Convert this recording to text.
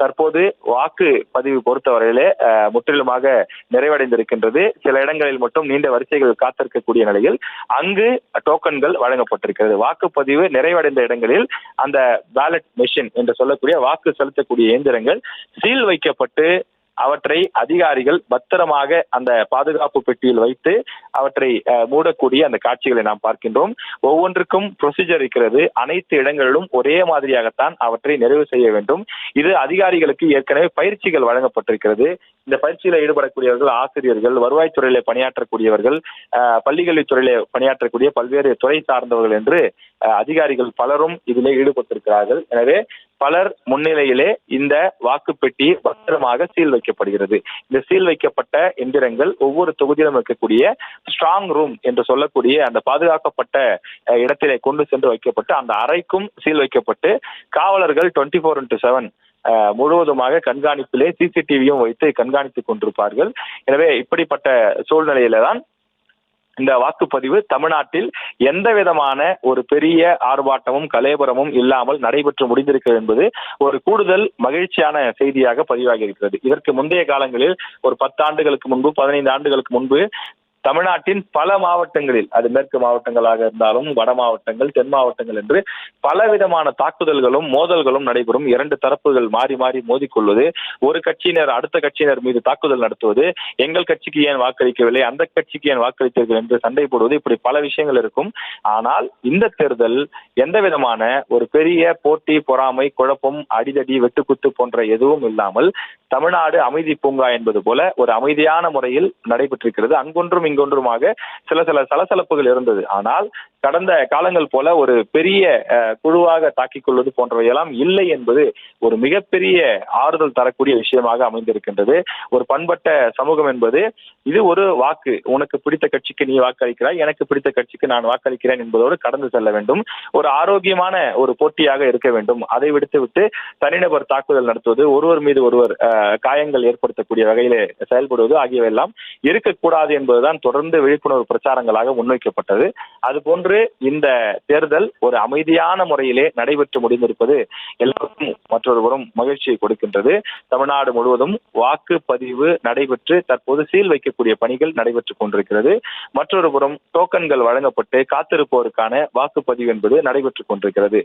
தற்போது வாக்கு பதிவு பொறுத்தவரையிலே முற்றிலுமாக நிறைவடைந்திருக்கின்றது. சில இடங்களில் மட்டும் நீண்ட வரிசைகள் காத்திருக்கக்கூடிய நிலையில் அங்கு டோக்கன்கள் வழங்கப்பட்டிருக்கிறது. வாக்குப்பதிவு நிறைவடைந்த இடங்களில் அந்த பேலட் மெஷின் என்று சொல்லக்கூடிய வாக்கு செலுத்தக்கூடிய இயந்திரங்கள் சீல் வைக்கப்பட்டு அவற்றை அதிகாரிகள் பத்திரமாக அந்த பாதுகாப்பு பெட்டியில் வைத்து அவற்றை மூடக்கூடிய அந்த காட்சிகளை நாம் பார்க்கின்றோம். ஒவ்வொன்றுக்கும் ப்ரொசீஜர் இருக்கிறது. அனைத்து இடங்களிலும் ஒரே மாதிரியாகத்தான் அவற்றை நிறைவு செய்ய வேண்டும். இது அதிகாரிகளுக்கு ஏற்கனவே பயிற்சிகள் வழங்கப்பட்டிருக்கிறது. இந்த பயிற்சியில் ஈடுபடக்கூடியவர்கள் ஆசிரியர்கள், வருவாய்த்துறையில பணியாற்றக்கூடியவர்கள், பள்ளிக்கல்வித்துறையில பணியாற்றக்கூடிய பல்வேறு துறை சார்ந்தவர்கள் என்று அதிகாரிகள் பலரும் இதிலே ஈடுபட்டிருக்கிறார்கள். எனவே பலர் முன்னிலையிலே இந்த வாக்குப்பெட்டி பத்திரமாக சீல் வைக்கப்படுகிறது. இந்த சீல் வைக்கப்பட்ட எந்திரங்கள் ஒவ்வொரு தொகுதியிலும் இருக்கக்கூடிய ஸ்ட்ராங் ரூம் என்று சொல்லக்கூடிய அந்த பாதுகாக்கப்பட்ட இடத்திலே கொண்டு சென்று வைக்கப்பட்டு அந்த அறைக்கும் சீல் வைக்கப்பட்டு காவலர்கள் 24/7 முழுவதுமாக கண்காணிப்பிலே சிசிடிவியும் வைத்து கண்காணித்துக் கொண்டிருப்பார்கள். எனவே இப்படிப்பட்ட சூழ்நிலையில தான் இந்த வாக்குப்பதிவு தமிழ்நாட்டில் எந்த விதமான ஒரு பெரிய ஆர்ப்பாட்டமும் கலேபரமும் இல்லாமல் நடைபெற்று முடிந்திருக்கிறது என்பது ஒரு கூடுதல் மகிழ்ச்சியான செய்தியாக பதிவாகி இருக்கிறது. இதற்கு முந்தைய காலங்களில் ஒரு 10 ஆண்டுகளுக்கு முன்பு, 15 ஆண்டுகளுக்கு முன்பு தமிழ்நாட்டின் பல மாவட்டங்களில், அது மேற்கு மாவட்டங்களாக இருந்தாலும் வட மாவட்டங்கள், தென் மாவட்டங்கள் என்று பலவிதமான தாக்குதல்களும் மோதல்களும் நடைபெறும். 2 தரப்புகள் மாறி மாறி மோதிக்கொள்வது, ஒரு கட்சியினர் அடுத்த கட்சியினர் மீது தாக்குதல் நடத்துவது, எங்கள் கட்சிக்கு ஏன் வாக்களிக்கவில்லை, அந்த கட்சிக்கு ஏன் வாக்களித்தீர்கள் என்று சண்டை போடுவது, இப்படி பல விஷயங்கள் இருக்கும். ஆனால் இந்த தேர்தல் எந்த விதமான ஒரு பெரிய போட்டி, பொறாமை, குழப்பம், அடிதடி, வெட்டுக்குத்து போன்ற எதுவும் இல்லாமல் தமிழ்நாடு அமைதி பூங்கா என்பது போல ஒரு அமைதியான முறையில் நடைபெற்றிருக்கிறது. அங்கொன்றும் இங்கொன்றுமாக சில சலசலப்புகள் இருந்தது. ஆனால் கடந்த காலங்கள் போல ஒரு பெரிய குழுவாக தாக்கிக் கொள்வது போன்றவையெல்லாம் இல்லை என்பது ஒரு மிகப்பெரிய ஆறுதல் தரக்கூடிய விஷயமாக அமைந்திருக்கின்றது. ஒரு பண்பட்ட சமூகம் என்பது இது ஒரு வாக்கு, உனக்கு பிடித்த கட்சிக்கு நீ வாக்களிக்கிறாய், எனக்கு பிடித்த கட்சிக்கு நான் வாக்களிக்கிறேன் என்பதோடு கடந்து செல்ல வேண்டும். ஒரு ஆரோக்கியமான ஒரு போட்டியாக இருக்க வேண்டும். அதை விடுத்துவிட்டு தனிநபர் தாக்குதல் நடத்துவது, ஒருவர் மீது ஒருவர் காயங்கள் ஏற்படுத்தக்கூடிய வகையிலே செயல்படுவது ஆகியவையெல்லாம் இருக்கக்கூடாது என்பதுதான் தொடர்ந்து விழிப்புணர்வு பிரச்சாரங்களாக முன்வைக்கப்பட்டது. அதுபோன்று இந்த தேர்தல் ஒரு அமைதியான முறையிலே நடைபெற்று முடிந்திருப்பது எல்லாருக்கும் மற்றொரு புறம் மகிழ்ச்சியை கொடுக்கின்றது. தமிழ்நாடு முழுவதும் வாக்குப்பதிவு நடைபெற்று தற்போது சீல் வைக்கக்கூடிய பணிகள் நடைபெற்றுக் கொண்டிருக்கிறது. மற்றொரு புறம் டோக்கன்கள் வழங்கப்பட்டு காத்திருப்போருக்கான வாக்குப்பதிவு என்பது நடைபெற்றுக் கொண்டிருக்கிறது.